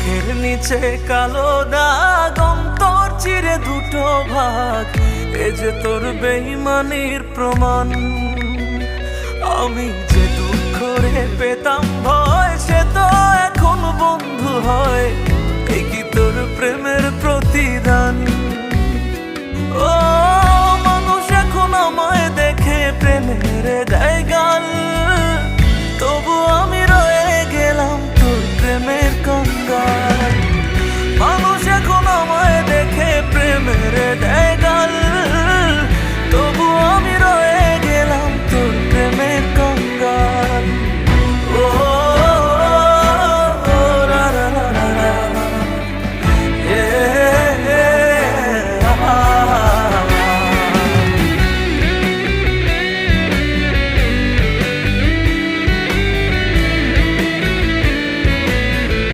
চোখের নিচে কালো দাগ, অন্তর চিরে দুটো ভাগ, এ যে তোর বেঈমানির প্রমাণ। আমি যে দুঃখ রে পেতাম ভয়, সে তো এখন